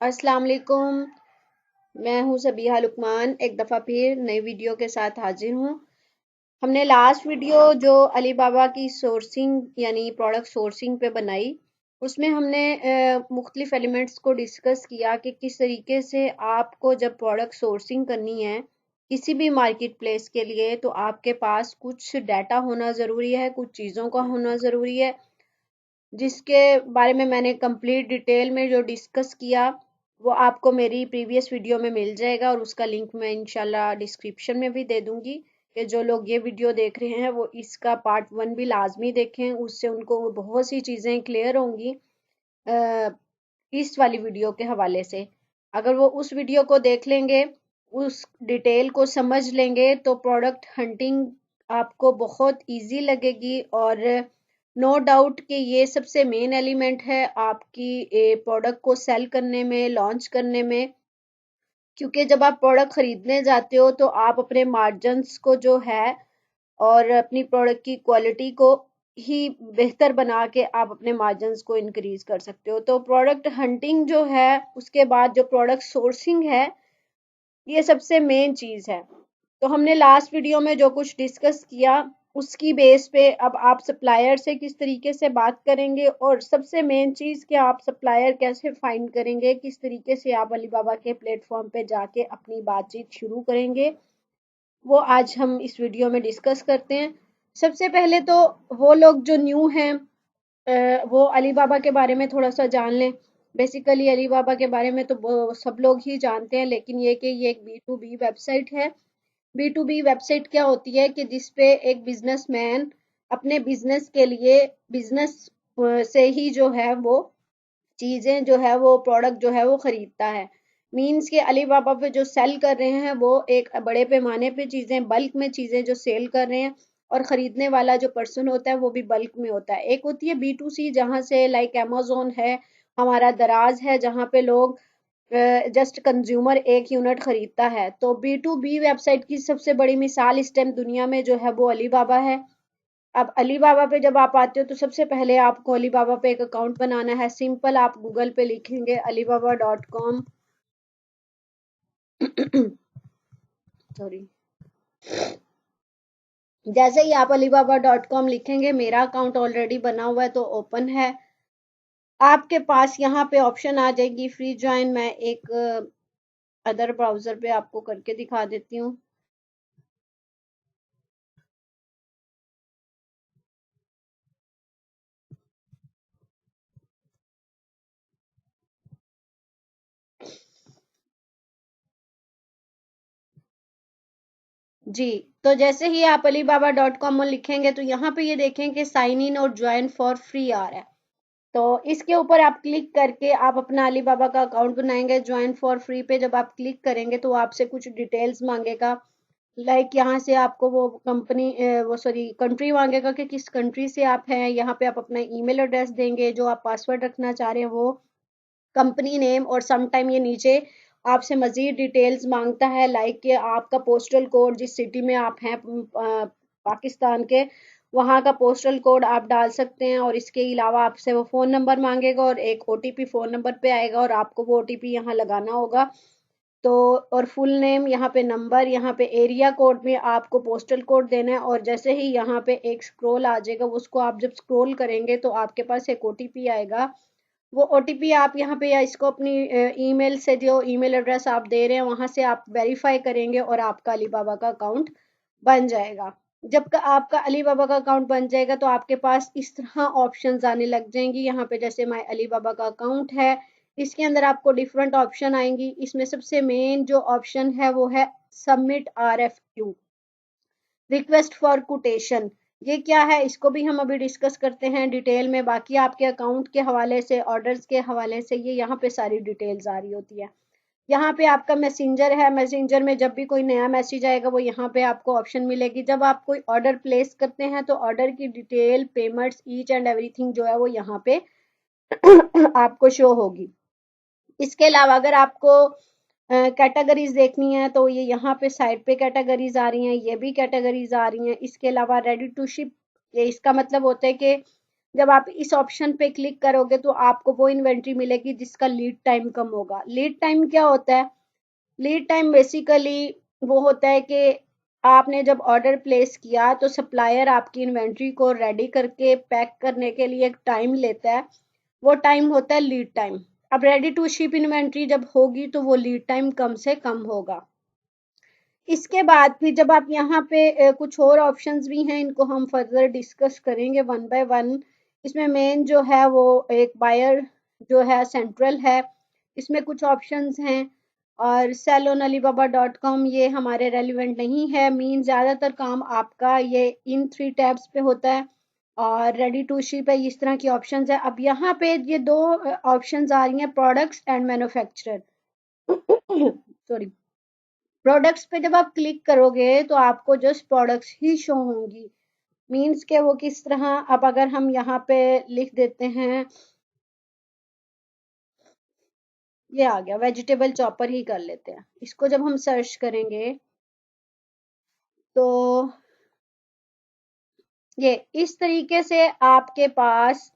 अस्सलाम वालेकुम। मैं हूं सबीहा लुकमान, एक दफ़ा फिर नई वीडियो के साथ हाजिर हूं। हमने लास्ट वीडियो जो अली बाबा की सोर्सिंग यानी प्रोडक्ट सोर्सिंग पे बनाई, उसमें हमने मुख्तलिफ एलिमेंट्स को डिस्कस किया कि किस तरीके से आपको जब प्रोडक्ट सोर्सिंग करनी है किसी भी मार्केट प्लेस के लिए, तो आपके पास कुछ डाटा होना ज़रूरी है, कुछ चीज़ों का होना ज़रूरी है, जिसके बारे में मैंने कंप्लीट डिटेल में जो डिस्कस किया वो आपको मेरी प्रीवियस वीडियो में मिल जाएगा, और उसका लिंक मैं इंशाल्लाह डिस्क्रिप्शन में भी दे दूंगी कि जो लोग ये वीडियो देख रहे हैं वो इसका पार्ट 1 भी लाजमी देखें, उससे उनको बहुत सी चीज़ें क्लियर होंगी अ, इस वाली वीडियो के हवाले से। अगर वो उस वीडियो को देख लेंगे, उस डिटेल को समझ लेंगे, तो प्रोडक्ट हंटिंग आपको बहुत इजी लगेगी। और नो डाउट कि ये सबसे मेन एलिमेंट है आपकी प्रोडक्ट को सेल करने में, लॉन्च करने में। क्योंकि जब आप प्रोडक्ट खरीदने जाते हो तो आप अपने मार्जिन्स को जो है और अपनी प्रोडक्ट की क्वालिटी को ही बेहतर बना के आप अपने मार्जिन्स को इंक्रीज कर सकते हो। तो प्रोडक्ट हंटिंग जो है, उसके बाद जो प्रोडक्ट सोर्सिंग है, ये सबसे मेन चीज है। तो हमने लास्ट वीडियो में जो कुछ डिस्कस किया उसकी बेस पे अब आप सप्लायर से किस तरीके से बात करेंगे, और सबसे मेन चीज कि आप सप्लायर कैसे फाइंड करेंगे, किस तरीके से आप अलीबाबा के प्लेटफॉर्म पे जाके अपनी बातचीत शुरू करेंगे, वो आज हम इस वीडियो में डिस्कस करते हैं। सबसे पहले तो वो लोग जो न्यू हैं वो अली बाबा के बारे में थोड़ा सा जान लें। बेसिकली अली बाबा के बारे में तो सब लोग ही जानते हैं, लेकिन ये कि ये एक B2B वेबसाइट है। B2B वेबसाइट क्या होती है कि जिसपे एक बिजनेसमैन अपने बिजनेस के लिए बिजनेस से ही जो है वो चीजें जो है वो प्रोडक्ट जो है वो खरीदता है। मीन्स के अली बाबा पे जो सेल कर रहे हैं वो एक बड़े पैमाने पे चीजें, बल्क में चीजें जो सेल कर रहे हैं, और खरीदने वाला जो पर्सन होता है वो भी बल्क में होता है। एक होती है B2C, जहां से लाइक अमेजोन है, हमारा दराज है, जहां पे लोग जस्ट कंज्यूमर एक यूनिट खरीदता है। तो B2B वेबसाइट की सबसे बड़ी मिसाल इस टाइम दुनिया में जो है वो अली बाबा है। अब अली बाबा पे जब आप आते हो तो सबसे पहले आपको अली बाबा पे एक अकाउंट बनाना है। सिंपल, आप गूगल पे लिखेंगे alibaba.com। सॉरी। जैसे ही आप alibaba.com लिखेंगे, मेरा अकाउंट ऑलरेडी बना हुआ है तो ओपन है। आपके पास यहाँ पे ऑप्शन आ जाएगी फ्री ज्वाइन। मैं एक अदर ब्राउजर पे आपको करके दिखा देती हूँ। जी, तो जैसे ही आप alibaba.com लिखेंगे तो यहाँ पे ये देखें कि साइन इन और ज्वाइन फॉर फ्री आ रहा है। तो इसके ऊपर आप क्लिक करके आप अपना अलीबाबा का अकाउंट बनाएंगे। ज्वाइन फॉर फ्री पे जब आप क्लिक करेंगे तो आपसे कुछ डिटेल्स मांगेगा। लाइक यहाँ से आपको वो कंपनी वो सॉरी कंट्री मांगेगा कि किस कंट्री से आप हैं। यहाँ पे आप अपना ईमेल एड्रेस देंगे, जो आप पासवर्ड रखना चाह रहे हैं वो, कंपनी नेम, और सम टाइम ये नीचे आपसे मजीद डिटेल्स मांगता है, लाइक कि आपका पोस्टल कोड, जिस सिटी में आप हैं पाकिस्तान के, वहाँ का पोस्टल कोड आप डाल सकते हैं। और इसके अलावा आपसे वो फ़ोन नंबर मांगेगा और एक OTP फ़ोन नंबर पे आएगा, और आपको वो OTP यहाँ लगाना होगा। तो और फुल नेम, यहाँ पे नंबर, यहाँ पे एरिया कोड में आपको पोस्टल कोड देना है। और जैसे ही यहाँ पे एक स्क्रॉल आ जाएगा, उसको आप जब स्क्रॉल करेंगे तो आपके पास एक OTP आएगा। वो OTP आप यहाँ पे या इसको अपनी ईमेल से, जो ईमेल एड्रेस आप दे रहे हैं वहां से आप वेरीफाई करेंगे और आपका अलीबाबा का अकाउंट बन जाएगा। जब का आपका अलीबाबा का अकाउंट बन जाएगा तो आपके पास इस तरह ऑप्शंस आने लग जाएंगी। यहाँ पे जैसे माय अलीबाबा का अकाउंट है, इसके अंदर आपको डिफरेंट ऑप्शन आएंगी। इसमें सबसे मेन जो ऑप्शन है वो है submit RFQ, request for quotation. ये क्या है, इसको भी हम अभी डिस्कस करते हैं डिटेल में। बाकी आपके अकाउंट के हवाले से, ऑर्डर्स के हवाले से, ये यहाँ पे सारी डिटेल्स आ रही होती है। यहाँ पे आपका मैसेंजर है, मैसेंजर में जब भी कोई नया मैसेज आएगा वो यहाँ पे आपको ऑप्शन मिलेगी। जब आप कोई ऑर्डर प्लेस करते हैं तो ऑर्डर की detail, payments, each and everything जो है वो यहाँ पे आपको शो होगी। इसके अलावा अगर आपको कैटेगरीज देखनी है तो ये यहाँ पे साइड पे कैटेगरीज आ रही हैं, ये भी कैटेगरीज आ रही हैं। इसके अलावा रेडी टू शिप, ये इसका मतलब होता है कि जब आप इस ऑप्शन पे क्लिक करोगे तो आपको वो इन्वेंट्री मिलेगी जिसका लीड टाइम कम होगा। लीड टाइम क्या होता है? लीड टाइम बेसिकली वो होता है कि आपने जब ऑर्डर प्लेस किया तो सप्लायर आपकी इन्वेंट्री को रेडी करके पैक करने के लिए एक टाइम लेता है, वो टाइम होता है लीड टाइम। अब रेडी टू शिप इन्वेंट्री जब होगी तो वो लीड टाइम कम से कम होगा। इसके बाद फिर जब आप यहाँ पे कुछ और ऑप्शंस भी हैं, इनको हम फर्दर डिस्कस करेंगे वन बाय वन। इसमें मेन जो है वो एक बायर जो है सेंट्रल है, इसमें कुछ ऑप्शंस हैं। और सेल ऑन alibaba.com ये हमारे रेलिवेंट नहीं है, मीन ज़्यादातर काम आपका ये इन 3 टैब्स पे होता है और रेडी टू शिप है, इस तरह की ऑप्शंस है। अब यहाँ पे ये दो ऑप्शंस आ रही हैं, products and manufacturer. Sorry, products पे जब आप क्लिक करोगे तो आपको जस्ट प्रोडक्ट्स ही शो होंगी, मीन्स के वो किस तरह। अब अगर हम यहाँ पे लिख देते हैं, ये आ गया वेजिटेबल चॉपर ही कर लेते हैं, इसको जब हम सर्च करेंगे तो ये इस तरीके से आपके पास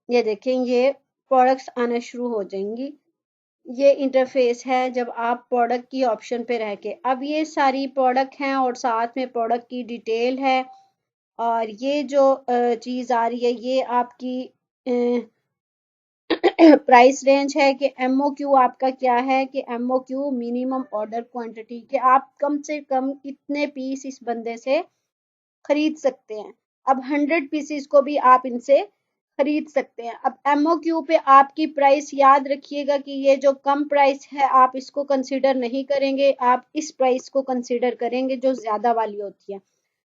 ये देखें ये प्रोडक्ट्स आना शुरू हो जाएंगी। ये इंटरफेस है जब आप प्रोडक्ट की ऑप्शन पे रह के, अब ये सारी प्रोडक्ट हैं और साथ में प्रोडक्ट की डिटेल है। और ये जो चीज़ आ रही है ये आपकी प्राइस रेंज है कि एमओक्यू आपका क्या है, कि एमओक्यू मिनिमम ऑर्डर क्वांटिटी, कि आप कम से कम कितने पीस इस बंदे से खरीद सकते हैं। अब 100 पीसीस को भी आप इनसे खरीद सकते हैं। अब एमओक्यू पे आपकी प्राइस याद रखिएगा कि ये जो कम प्राइस है आप इसको कंसीडर नहीं करेंगे, आप इस प्राइस को कंसीडर करेंगे जो ज्यादा वाली होती है।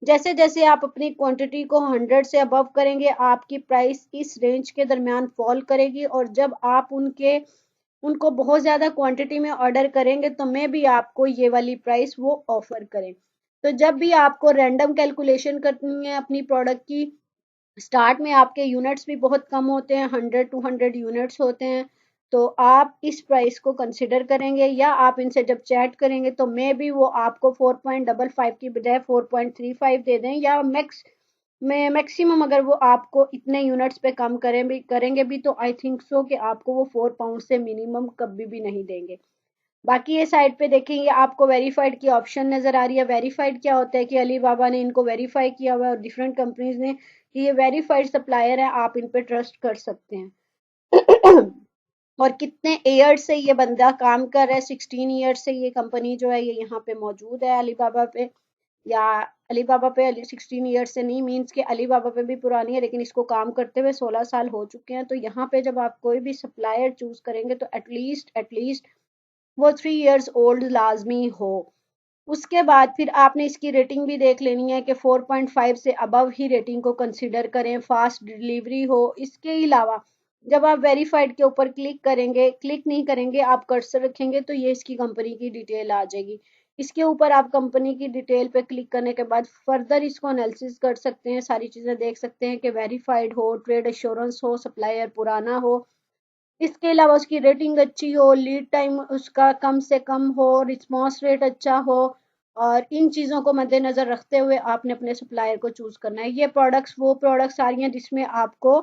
जैसे जैसे आप अपनी क्वांटिटी को 100 से अबव करेंगे आपकी प्राइस इस रेंज के दरमियान फॉल करेगी, और जब आप उनको बहुत ज़्यादा क्वांटिटी में ऑर्डर करेंगे तो मे भी आपको ये वाली प्राइस वो ऑफर करें। तो जब भी आपको रैंडम कैलकुलेशन करनी है अपनी प्रोडक्ट की, स्टार्ट में आपके यूनिट्स भी बहुत कम होते हैं, 100-200 यूनिट्स होते हैं, तो आप इस प्राइस को कंसिडर करेंगे, या आप इनसे जब चैट करेंगे तो मे बी वो आपको 4.55 की बजाय 4.35 दे दें, या मैक्सिमम अगर वो आपको इतने यूनिट्स पे कम करेंगे भी तो आई थिंक सो कि आपको वो 4 पाउंड से मिनिमम कभी भी नहीं देंगे। बाकी ये साइड पे देखेंगे आपको वेरीफाइड की ऑप्शन नजर आ रही है। वेरीफाइड क्या होता है कि अली बाबा ने इनको वेरीफाई किया हुआ है और डिफरेंट कंपनीज ने कि ये वेरीफाइड सप्लायर है, आप इन पे ट्रस्ट कर सकते हैं। और कितने ईयर से ये बंदा काम कर रहा है, 16 ईयर से ये कंपनी जो है ये यहाँ पे मौजूद है अली बाबा पे, या अली बाबा पे 16 ईयर से नहीं, मीन्स के अली बाबा पे भी पुरानी है लेकिन इसको काम करते हुए 16 साल हो चुके हैं। तो यहाँ पे जब आप कोई भी सप्लायर चूज करेंगे तो एटलीस्ट वो 3 इयर्स ओल्ड लाजमी हो। उसके बाद फिर आपने इसकी रेटिंग भी देख लेनी है कि 4.5 से अबव ही रेटिंग को कंसिडर करें, फास्ट डिलीवरी हो। इसके अलावा जब आप वेरीफाइड के ऊपर क्लिक नहीं करेंगे, आप कर्सर रखेंगे तो ये इसकी कंपनी की डिटेल आ जाएगी। इसके ऊपर आप कंपनी की डिटेल पे क्लिक करने के बाद फर्दर इसको एनालिसिस कर सकते हैं, सारी चीज़ें देख सकते हैं कि वेरीफाइड हो, ट्रेड एश्योरेंस हो, सप्लायर पुराना हो, इसके अलावा उसकी रेटिंग अच्छी हो, लीड टाइम उसका कम से कम हो, रिस्पॉन्स रेट अच्छा हो। और इन चीज़ों को मद्देनजर रखते हुए आपने अपने सप्लायर को चूज करना है। ये प्रोडक्ट्स वो प्रोडक्ट्स आ रही हैं जिसमें आपको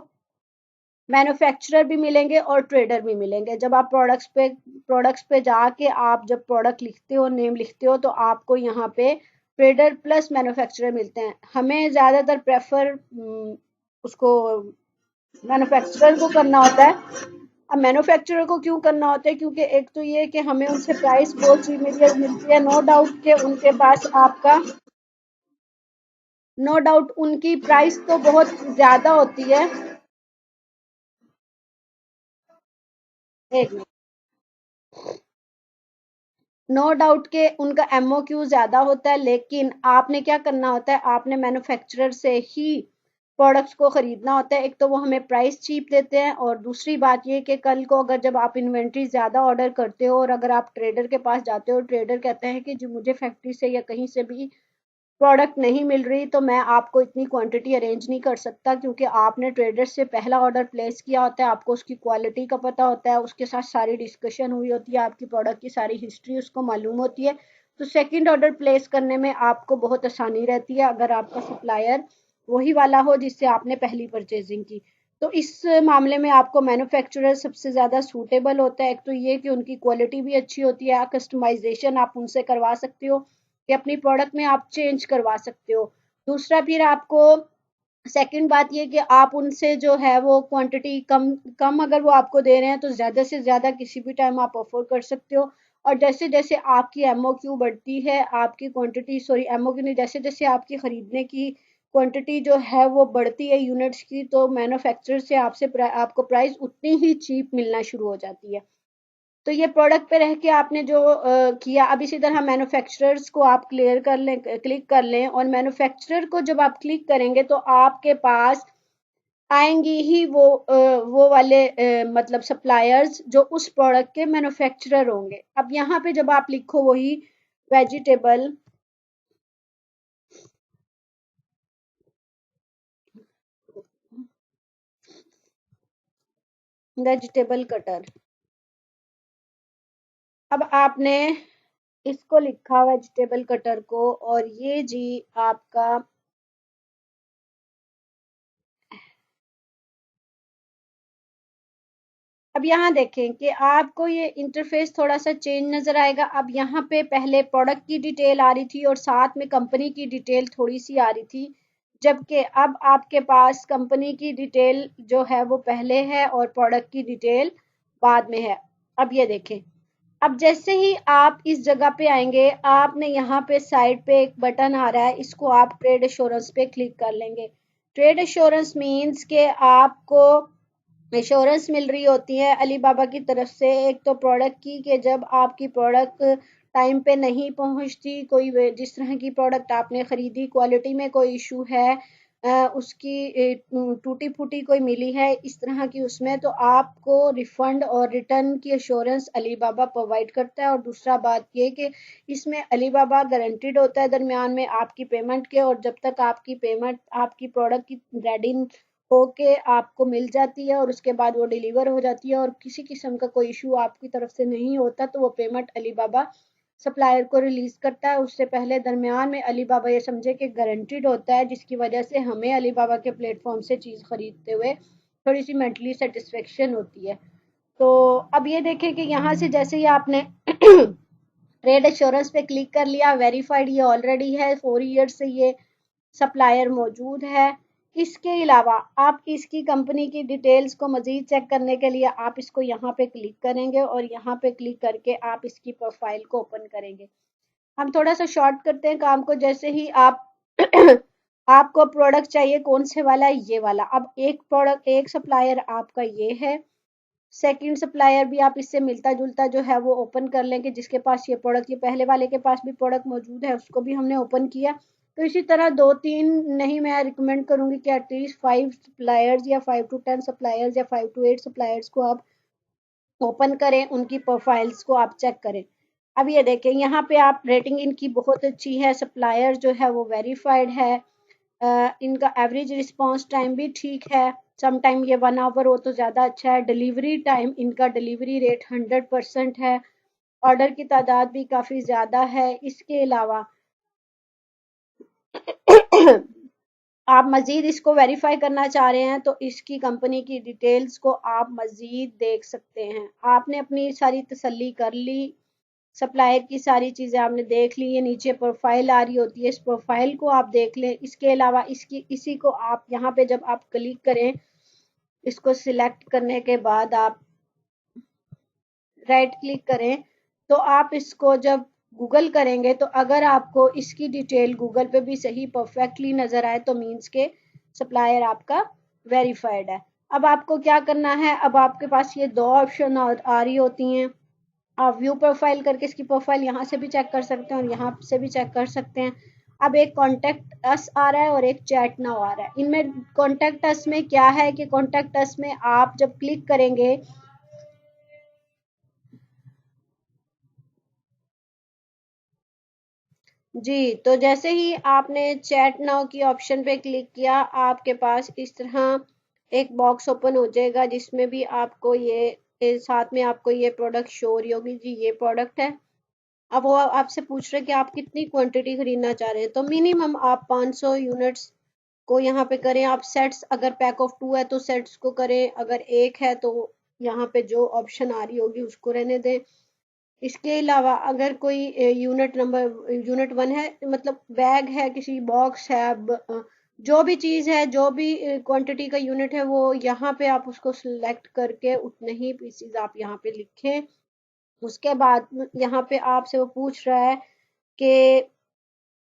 मैन्युफैक्चरर भी मिलेंगे और ट्रेडर भी मिलेंगे। जब आप प्रोडक्ट्स पे जाके आप जब प्रोडक्ट लिखते हो, नेम लिखते हो, तो आपको यहाँ पे ट्रेडर प्लस मैन्युफैक्चरर मिलते हैं। हमें ज़्यादातर प्रेफर उसको मैन्युफैक्चरर को करना होता है। अब मैन्युफैक्चरर को क्यों करना होता है, क्योंकि एक तो ये कि हमें उनसे प्राइस बहुत चीज मिलती है, नो डाउट उनकी प्राइस तो बहुत ज्यादा होती है। एक नो डाउट के उनका एमओक्यू ज्यादा होता है, लेकिन आपने क्या करना होता है, आपने मैन्युफैक्चरर से ही प्रोडक्ट्स को खरीदना होता है। एक तो वो हमें प्राइस चीप देते हैं, और दूसरी बात ये कि कल को अगर जब आप इन्वेंट्री ज्यादा ऑर्डर करते हो और अगर आप ट्रेडर के पास जाते हो, ट्रेडर कहते हैं कि जो मुझे फैक्ट्री से या कहीं से भी प्रोडक्ट नहीं मिल रही तो मैं आपको इतनी क्वांटिटी अरेंज नहीं कर सकता, क्योंकि आपने ट्रेडर से पहला ऑर्डर प्लेस किया होता है, आपको उसकी क्वालिटी का पता होता है, उसके साथ सारी डिस्कशन हुई होती है, आपकी प्रोडक्ट की सारी हिस्ट्री उसको मालूम होती है। तो सेकंड ऑर्डर प्लेस करने में आपको बहुत आसानी रहती है अगर आपका सप्लायर वही वाला हो जिससे आपने पहली परचेजिंग की। तो इस मामले में आपको मैन्युफैक्चरर सबसे ज़्यादा सूटेबल होता है। एक तो ये कि उनकी क्वालिटी भी अच्छी होती है, कस्टमाइजेशन आप उनसे करवा सकते हो कि अपनी प्रोडक्ट में आप चेंज करवा सकते हो। दूसरा फिर आपको सेकंड बात ये कि आप उनसे जो है वो क्वांटिटी कम कम अगर वो आपको दे रहे हैं तो ज़्यादा से ज़्यादा किसी भी टाइम आप ऑफर कर सकते हो। और जैसे जैसे आपकी एमओक्यू बढ़ती है, आपकी क्वांटिटी सॉरी एमओक्यू नहीं, जैसे जैसे आपकी खरीदने की क्वांटिटी जो है वो बढ़ती है यूनिट्स की, तो मैन्युफैक्चरर से आपको प्राइस उतनी ही चीप मिलना शुरू हो जाती है। तो ये प्रोडक्ट पे रह के आपने जो किया, अब इसी तरह मैन्युफैक्चरर्स को आप क्लियर कर लें, क्लिक कर लें, और मैन्युफैक्चरर को जब आप क्लिक करेंगे तो आपके पास आएंगी ही वो वाले मतलब सप्लायर्स जो उस प्रोडक्ट के मैन्युफैक्चरर होंगे। अब यहाँ पे जब आप लिखो वही वेजिटेबल वेजिटेबल कटर, अब आपने इसको लिखा वेजिटेबल कटर को, और ये जी आपका, अब यहाँ देखें कि आपको ये इंटरफेस थोड़ा सा चेंज नजर आएगा। अब यहाँ पे पहले प्रोडक्ट की डिटेल आ रही थी और साथ में कंपनी की डिटेल थोड़ी सी आ रही थी, जबकि अब आपके पास कंपनी की डिटेल जो है वो पहले है और प्रोडक्ट की डिटेल बाद में है। अब ये देखें, अब जैसे ही आप इस जगह पे आएंगे, आपने यहाँ पे साइड पे एक बटन आ रहा है, इसको आप ट्रेड एश्योरेंस पे क्लिक कर लेंगे। ट्रेड एश्योरेंस मीन्स के आपको एश्योरेंस मिल रही होती है अली बाबा की तरफ से, एक तो प्रोडक्ट की कि जब आपकी प्रोडक्ट टाइम पे नहीं पहुंचती, कोई जिस तरह की प्रोडक्ट आपने खरीदी क्वालिटी में कोई इशू है, उसकी टूटी फूटी कोई मिली है इस तरह की उसमें, तो आपको रिफंड और रिटर्न की एश्योरेंस अली बाबा प्रोवाइड करता है। और दूसरा बात ये कि इसमें अली बाबा गारंटीड होता है दरमियान में आपकी पेमेंट के, और जब तक आपकी पेमेंट आपकी प्रोडक्ट की रेडी होके आपको मिल जाती है और उसके बाद वो डिलीवर हो जाती है और किसी किस्म का कोई इशू आपकी तरफ से नहीं होता, तो वो पेमेंट अली बाबा सप्लायर को रिलीज करता है। उससे पहले दरमियान में अली बाबा ये समझे कि गारंटीड होता है, जिसकी वजह से हमें अली बाबा के प्लेटफॉर्म से चीज़ खरीदते हुए थोड़ी सी मेंटली सेटिस्फेक्शन होती है। तो अब ये देखें कि यहाँ से जैसे ही आपने ट्रेड एश्योरेंस पे क्लिक कर लिया, वेरीफाइड ये ऑलरेडी है, 4 ईयर्स से ये सप्लायर मौजूद है। इसके अलावा आप इसकी कंपनी की डिटेल्स को मजीद चेक करने के लिए आप इसको यहाँ पे क्लिक करेंगे और यहाँ पे क्लिक करके आप इसकी प्रोफाइल को ओपन करेंगे। हम थोड़ा सा शॉर्ट करते हैं काम को। जैसे ही आप आपको प्रोडक्ट चाहिए कौन से वाला है, ये वाला। अब एक प्रोडक्ट एक सप्लायर आपका ये है, सेकंड सप्लायर भी आप इससे मिलता जुलता जो है वो ओपन कर लेंगे, जिसके पास ये प्रोडक्ट, ये पहले वाले के पास भी प्रोडक्ट मौजूद है, उसको भी हमने ओपन किया। तो इसी तरह 2-3 नहीं, मैं रिकमेंड करूंगी कि एटलीस्ट 5 सप्लायर्स या 5 to 10 सप्लायर्स या 5 to 8 सप्लायर्स को आप ओपन करें, उनकी प्रोफाइल्स को आप चेक करें। अब ये देखें यहाँ पे आप रेटिंग इनकी बहुत अच्छी है, सप्लायर जो है वो वेरीफाइड है, इनका एवरेज रिस्पांस टाइम भी ठीक है, सम टाइम ये 1 आवर हो तो ज़्यादा अच्छा है। डिलीवरी टाइम, इनका डिलीवरी रेट 100% है, ऑर्डर की तादाद भी काफ़ी ज़्यादा है। इसके अलावा आप मज़ीद इसको वेरीफाई करना चाह रहे हैं तो इसकी कंपनी की डिटेल्स को आप मज़ीद देख सकते हैं। आपने अपनी सारी तसल्ली कर ली, सप्लायर की सारी चीज़ें आपने देख ली, ये नीचे प्रोफाइल आ रही होती है, इस प्रोफाइल को आप देख लें। इसके अलावा इसी को आप यहाँ पे जब आप क्लिक करें, इसको सिलेक्ट करने के बाद आप राइट क्लिक करें, तो आप इसको जब गूगल करेंगे तो अगर आपको इसकी डिटेल गूगल पे भी सही परफेक्टली नज़र आए तो मीन्स के सप्लायर आपका वेरीफाइड है। अब आपको क्या करना है, अब आपके पास ये दो ऑप्शन आ रही होती हैं। आप व्यू प्रोफाइल करके इसकी प्रोफाइल यहाँ से भी चेक कर सकते हैं और यहाँ से भी चेक कर सकते हैं। अब एक कॉन्टेक्ट अस आ रहा है और एक चैट नाउ आ रहा है। इनमें कॉन्टेक्ट अस में क्या है कि कॉन्टेक्ट अस में आप जब क्लिक करेंगे, जी, तो जैसे ही आपने चैट नाउ की ऑप्शन पे क्लिक किया, आपके पास इस तरह एक बॉक्स ओपन हो जाएगा जिसमें भी आपको ये साथ में आपको ये प्रोडक्ट शो हो रही होगी, जी ये प्रोडक्ट है। अब वो आपसे पूछ रहे हैं कि आप कितनी क्वांटिटी खरीदना चाह रहे हैं, तो मिनिमम आप 500 यूनिट्स को यहाँ पे करें आप सेट्स, अगर पैक ऑफ 2 है तो सेट्स को करें, अगर एक है तो यहाँ पे जो ऑप्शन आ रही होगी उसको रहने दें। इसके अलावा अगर कोई यूनिट 1 है, मतलब बैग है, किसी बॉक्स है, जो भी चीज़ है, जो भी क्वांटिटी का यूनिट है, वो यहाँ पे आप उसको सिलेक्ट करके उतने ही पीसीज आप यहाँ पे लिखें। उसके बाद यहाँ पे आपसे वो पूछ रहा है कि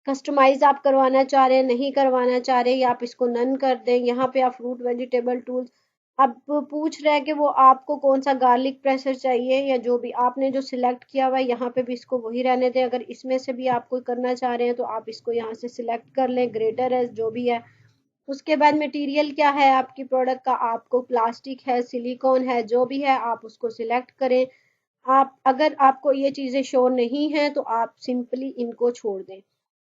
कस्टमाइज आप करवाना चाह रहे हैं, नहीं करवाना चाह रहे, या आप इसको नन कर दें। यहाँ पे आप फ्रूट वेजिटेबल टूल्स, अब पूछ रहा है कि वो आपको कौन सा गार्लिक प्रेसर चाहिए, या जो भी आपने जो सिलेक्ट किया हुआ है यहाँ पे भी इसको वही रहने दें। अगर इसमें से भी आप कोई करना चाह रहे हैं तो आप इसको यहाँ से सिलेक्ट कर लें, ग्रेटर है जो भी है। उसके बाद मटेरियल क्या है आपकी प्रोडक्ट का, आपको प्लास्टिक है, सिलिकॉन है, जो भी है आप उसको सिलेक्ट करें। आप अगर आपको ये चीज़ें शो नहीं है तो आप सिंपली इनको छोड़ दें।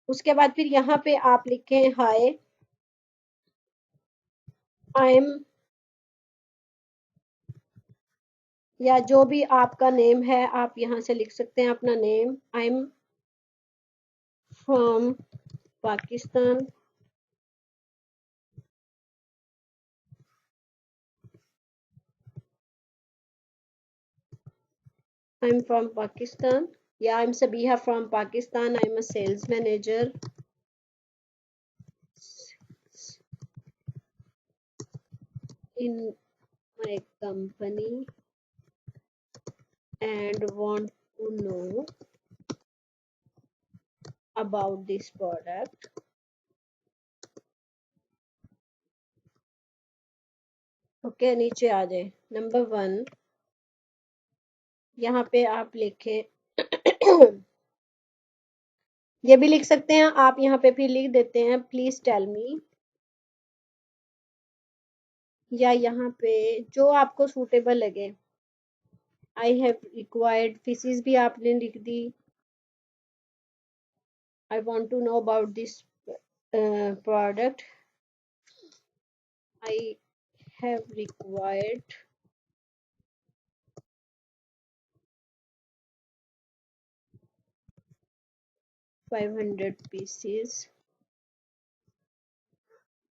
उसके बाद फिर यहाँ पे आप लिखें हाय आई एम, या जो भी आपका नेम है आप यहाँ से लिख सकते हैं अपना name. I am from Pakistan, I am from Pakistan, या I am Sabiha from Pakistan, I am a sales manager in my company and want to know about this product. Okay, नीचे आ जाए नंबर 1, यहाँ पे आप लिखें ये भी लिख सकते हैं आप, यहाँ पे फिर लिख देते हैं प्लीज टेल मी, या यहाँ पे जो आपको सूटेबल लगे। आई हैव रिक्वायर्ड फिशेस भी आपने लिख दी। I want to know about this product, I have required 500 pieces.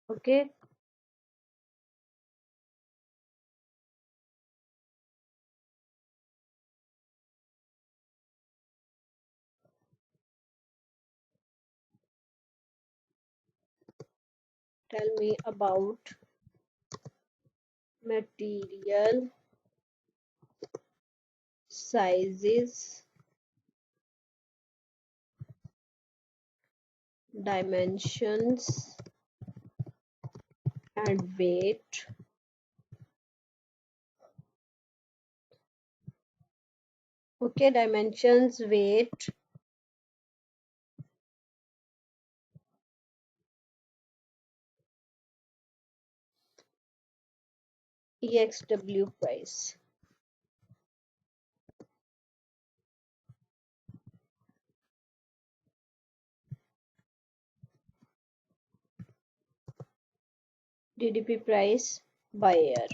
Okay, tell me about material, sizes, dimensions and weight. Okay, dimensions, weight, EXW price. DDP price by year.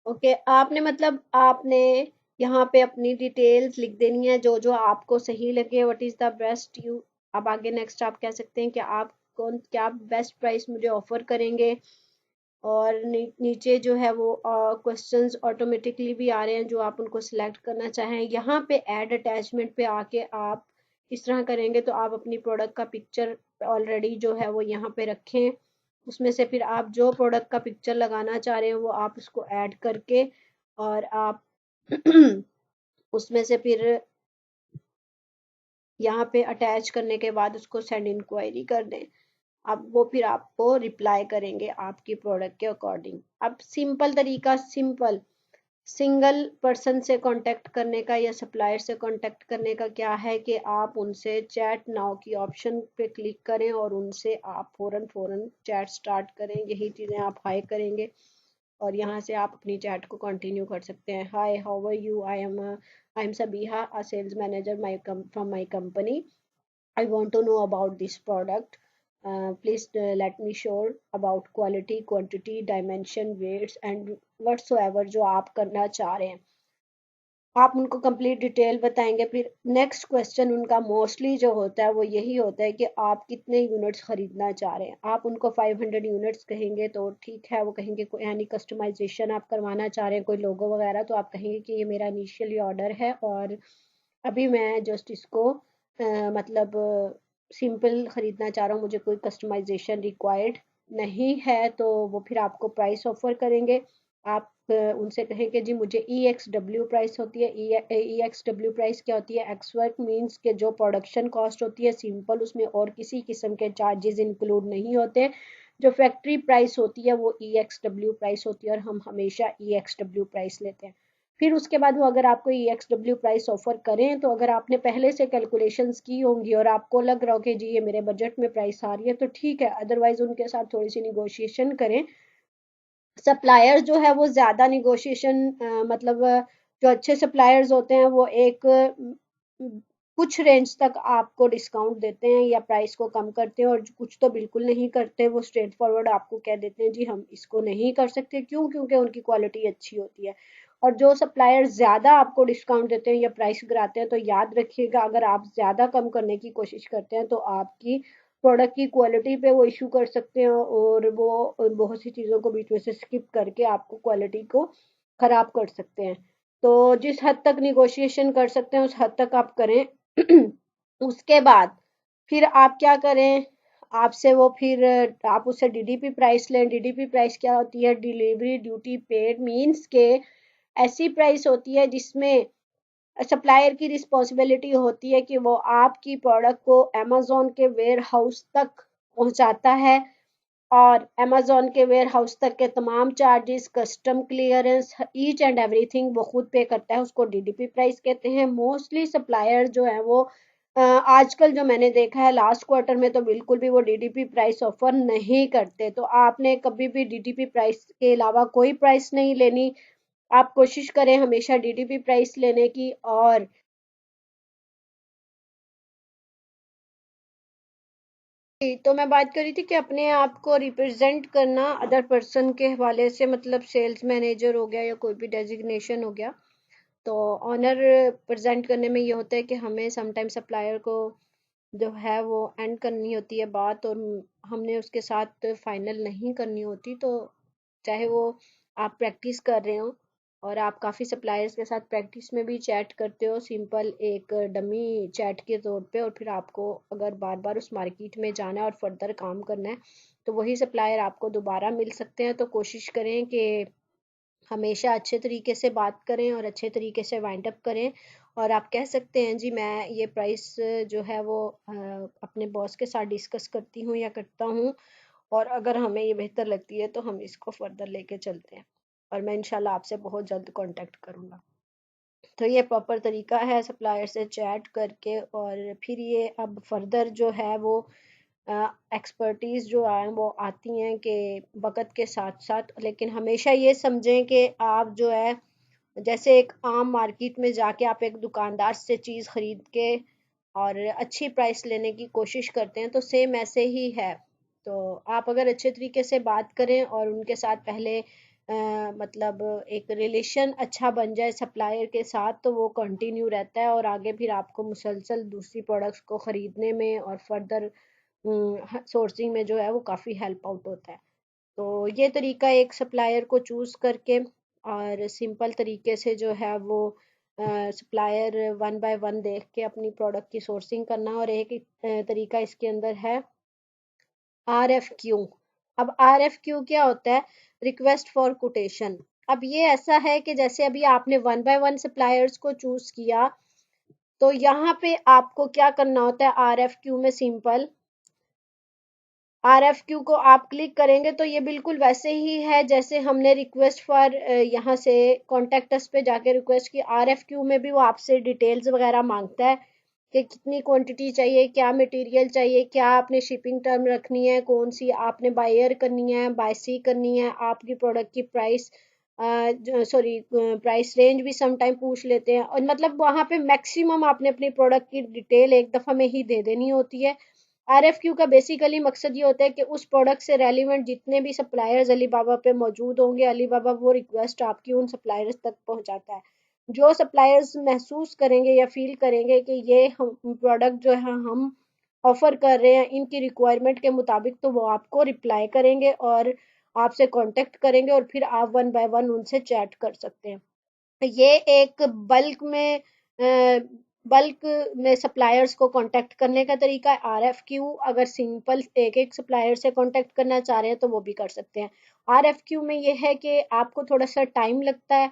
Okay, आपने मतलब आपने यहाँ पे अपनी डिटेल्स लिख देनी है, जो जो आपको सही लगे। What is the best you, अब आगे नेक्स्ट आप कह सकते हैं कि आप कौन, क्या बेस्ट प्राइस मुझे ऑफर करेंगे। और नीचे जो है वो क्वेश्चंस ऑटोमेटिकली भी आ रहे हैं जो आप उनको सिलेक्ट करना चाहें। यहाँ पे ऐड अटैचमेंट पे आके आप इस तरह करेंगे तो आप अपनी प्रोडक्ट का पिक्चर ऑलरेडी जो है वो यहाँ पे रखें। उसमें से फिर आप जो प्रोडक्ट का पिक्चर लगाना चाह रहे हैं वो आप उसको ऐड करके, और आप उसमें से फिर यहाँ पे अटैच करने के बाद उसको सेंड इंक्वायरी कर दें। अब वो फिर आपको रिप्लाई करेंगे आपकी प्रोडक्ट के अकॉर्डिंग। अब सिंपल तरीका, सिंपल सिंगल पर्सन से कांटेक्ट करने का या सप्लायर से कांटेक्ट करने का क्या है कि आप उनसे चैट नाउ की ऑप्शन पे क्लिक करें और उनसे आप फौरन फौरन चैट स्टार्ट करें। यही चीज़ें आप हाई करेंगे और यहाँ से आप अपनी चैट को कंटिन्यू कर सकते हैं। Hi, how are you, I am Sabiha, a sales manager from my company. I want to know about this product. Please let me sure about quality, quantity, dimension, weights and whatsoever जो आप करना चाह रहे हैं। आप उनको कंप्लीट डिटेल बताएंगे। फिर नेक्स्ट क्वेश्चन उनका मोस्टली जो होता है वो यही होता है कि आप कितने यूनिट्स खरीदना चाह रहे हैं। आप उनको 500 यूनिट्स कहेंगे तो ठीक है, वो कहेंगे कोई यानी कस्टमाइजेशन आप करवाना चाह रहे हैं कोई लोगो वगैरह, तो आप कहेंगे कि ये मेरा इनिशियली ऑर्डर है और अभी मैं जस्ट इसको मतलब सिंपल ख़रीदना चाह रहा हूँ, मुझे कोई कस्टमाइजेशन रिक्वायर्ड नहीं है, तो वो फिर आपको प्राइस ऑफर करेंगे। आप उनसे कहें कि जी मुझे ई एक्स डब्ल्यू प्राइस होती है। ई एक्स डब्ल्यू प्राइस क्या होती है? एक्स वर्क मीन्स के जो प्रोडक्शन कॉस्ट होती है सिंपल, उसमें और किसी किस्म के चार्जेस इंक्लूड नहीं होते। जो फैक्ट्री प्राइस होती है वो ई एक्स डब्ल्यू प्राइस होती है और हम हमेशा ई एक्स डब्ल्यू प्राइस लेते हैं। फिर उसके बाद वो अगर आपको ई एक्स डब्ल्यू प्राइस ऑफर करें तो अगर आपने पहले से कैलकुलेशंस की होंगी और आपको लग रहा हो कि जी ये मेरे बजट में प्राइस आ रही है तो ठीक है, अदरवाइज उनके साथ थोड़ी सी निगोशिएशन करें। सप्लायर जो है वो ज़्यादा निगोशिएशन मतलब जो अच्छे सप्लायर्स होते हैं वो एक कुछ रेंज तक आपको डिस्काउंट देते हैं या प्राइस को कम करते हैं, और कुछ तो बिल्कुल नहीं करते, वो स्ट्रेट फॉरवर्ड आपको कह देते हैं जी हम इसको नहीं कर सकते। क्यों? क्योंकि उनकी क्वालिटी अच्छी होती है। और जो सप्लायर ज़्यादा आपको डिस्काउंट देते हैं या प्राइस गिराते हैं तो याद रखिएगा, अगर आप ज़्यादा कम करने की कोशिश करते हैं तो आपकी प्रोडक्ट की क्वालिटी पे वो इशू कर सकते हैं और वो बहुत सी चीज़ों को बीच में से स्किप करके आपको क्वालिटी को ख़राब कर सकते हैं। तो जिस हद तक निगोशिएशन कर सकते हैं उस हद तक आप करें। उसके बाद फिर आप क्या करें, आपसे वो फिर आप उससे डीडीपी प्राइस लें। डीडीपी प्राइस क्या होती है? डिलीवरी ड्यूटी पेड मीन्स के ऐसी प्राइस होती है जिसमें सप्लायर की रिस्पॉन्सिबिलिटी होती है कि वो आपकी प्रोडक्ट को अमेजोन के वेयर हाउस तक पहुंचाता है और अमेजोन के वेयर हाउस तक के तमाम charges, custom clearance, each and everything वो खुद पे करता है। उसको डीडीपी प्राइस कहते हैं। मोस्टली सप्लायर जो है वो आजकल जो मैंने देखा है लास्ट क्वार्टर में तो बिल्कुल भी वो डीडीपी प्राइस ऑफर नहीं करते। तो आपने कभी भी डीडीपी प्राइस के अलावा कोई प्राइस नहीं लेनी। आप कोशिश करें हमेशा डीडीपी प्राइस लेने की। और तो मैं बात कर रही थी कि अपने आप को रिप्रेजेंट करना अदर पर्सन के हवाले से, मतलब सेल्स मैनेजर हो गया या कोई भी डेजिग्नेशन हो गया, तो ऑनर प्रेजेंट करने में ये होता है कि हमें समटाइम सप्लायर को जो है वो एंड करनी होती है बात, और हमने उसके साथ फाइनल नहीं करनी होती। तो चाहे वो आप प्रैक्टिस कर रहे हो और आप काफ़ी सप्लायर्स के साथ प्रैक्टिस में भी चैट करते हो सिंपल एक डमी चैट के तौर पे, और फिर आपको अगर बार बार उस मार्केट में जाना है और फर्दर काम करना है तो वही सप्लायर आपको दोबारा मिल सकते हैं। तो कोशिश करें कि हमेशा अच्छे तरीके से बात करें और अच्छे तरीके से वाइंड अप करें। और आप कह सकते हैं जी मैं ये प्राइस जो है वो अपने बॉस के साथ डिस्कस करती हूँ या करता हूँ, और अगर हमें ये बेहतर लगती है तो हम इसको फर्दर लेके चलते हैं, और मैं इंशाल्लाह आपसे बहुत जल्द कांटेक्ट करूँगा। तो ये प्रॉपर तरीका है सप्लायर से चैट करके। और फिर ये अब फर्दर जो है वो एक्सपर्टीज़ जो आए वो आती हैं कि वक़्त के साथ साथ, लेकिन हमेशा ये समझें कि आप जो है जैसे एक आम मार्केट में जाके आप एक दुकानदार से चीज़ खरीद के और अच्छी प्राइस लेने की कोशिश करते हैं तो सेम ऐसे ही है। तो आप अगर अच्छे तरीके से बात करें और उनके साथ पहले मतलब एक रिलेशन अच्छा बन जाए सप्लायर के साथ तो वो कंटिन्यू रहता है और आगे फिर आपको मुसलसल दूसरी प्रोडक्ट्स को ख़रीदने में और फर्दर सोर्सिंग में जो है वो काफ़ी हेल्प आउट होता है। तो ये तरीका एक सप्लायर को चूज़ करके और सिंपल तरीके से जो है वो सप्लायर वन बाय वन देख के अपनी प्रोडक्ट की सोर्सिंग करना। और एक तरीका इसके अंदर है RFQ। अब RFQ क्या होता है? Request for quotation. अब ये ऐसा है कि जैसे अभी आपने वन बाय वन सप्लायर्स को चूज किया तो यहाँ पे आपको क्या करना होता है RFQ में? सिंपल RFQ को आप क्लिक करेंगे तो ये बिल्कुल वैसे ही है जैसे हमने रिक्वेस्ट फॉर यहाँ से कॉन्टेक्ट अस पे जाके रिक्वेस्ट की। RFQ में भी वो आपसे डिटेल्स वगैरह मांगता है कि कितनी क्वांटिटी चाहिए, क्या मटेरियल चाहिए, क्या आपने शिपिंग टर्म रखनी है, कौन सी आपने बायर करनी है, बाय सी करनी है, आपकी प्रोडक्ट की प्राइस सॉरी प्राइस रेंज भी सम टाइम पूछ लेते हैं। और मतलब वहाँ पे मैक्सिमम आपने अपनी प्रोडक्ट की डिटेल एक दफ़ा में ही दे देनी होती है। RFQ का बेसिकली मकसद ये होता है कि उस प्रोडक्ट से रेलिवेंट जितने भी सप्लायर्स अलीबाबा पे मौजूद होंगे, अलीबाबा वो रिक्वेस्ट आपकी उन सप्लायर्स तक पहुंचाता है। जो सप्लायर्स महसूस करेंगे या फील करेंगे कि ये हम प्रोडक्ट जो है हम ऑफर कर रहे हैं इनकी रिक्वायरमेंट के मुताबिक, तो वो आपको रिप्लाई करेंगे और आपसे कांटेक्ट करेंगे और फिर आप वन बाय वन उनसे चैट कर सकते हैं। ये एक बल्क में सप्लायर्स को कांटेक्ट करने का तरीका है। आरएफक्यू अगर सिंपल एक एक सप्लायर से कांटेक्ट करना चाह रहे हैं तो वो भी कर सकते हैं। आरएफक्यू में ये है कि आपको थोड़ा सा टाइम लगता है।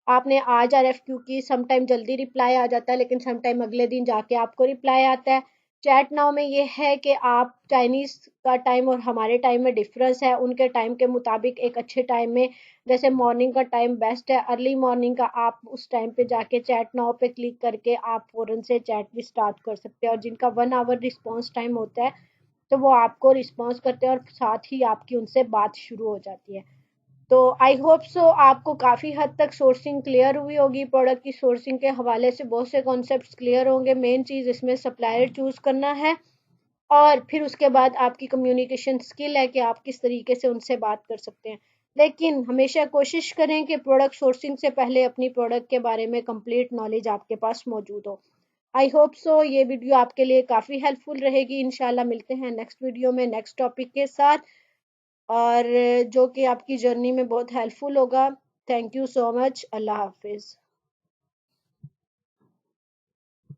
आपने आज आरएफक्यू की, सम टाइम जल्दी रिप्लाई आ जाता है लेकिन सम टाइम अगले दिन जाके आपको रिप्लाई आता है। चैट नाउ में ये है कि आप चाइनीज का टाइम और हमारे टाइम में डिफरेंस है, उनके टाइम के मुताबिक एक अच्छे टाइम में, जैसे मॉर्निंग का टाइम बेस्ट है, अर्ली मॉर्निंग का, आप उस टाइम पे जाके चैट नाउ पे क्लिक करके आप फौरन से चैट भी स्टार्ट कर सकते हैं। और जिनका 1 आवर रिस्पॉन्स टाइम होता है तो वो आपको रिस्पॉन्स करते हैं और साथ ही आपकी उनसे बात शुरू हो जाती है। तो आई होप सो आपको काफ़ी हद तक सोर्सिंग क्लियर हुई होगी। प्रोडक्ट की सोर्सिंग के हवाले से बहुत से कॉन्सेप्ट्स क्लियर होंगे। मेन चीज़ इसमें सप्लायर चूज़ करना है और फिर उसके बाद आपकी कम्युनिकेशन स्किल है कि आप किस तरीके से उनसे बात कर सकते हैं। लेकिन हमेशा कोशिश करें कि प्रोडक्ट सोर्सिंग से पहले अपनी प्रोडक्ट के बारे में कंप्लीट नॉलेज आपके पास मौजूद हो। आई होप सो ये वीडियो आपके लिए काफ़ी हेल्पफुल रहेगी। इंशाल्लाह मिलते हैं नेक्स्ट वीडियो में नेक्स्ट टॉपिक के साथ, और जो कि आपकी जर्नी में बहुत हेल्पफुल होगा। Thank you so much. अल्लाह हाफिज़।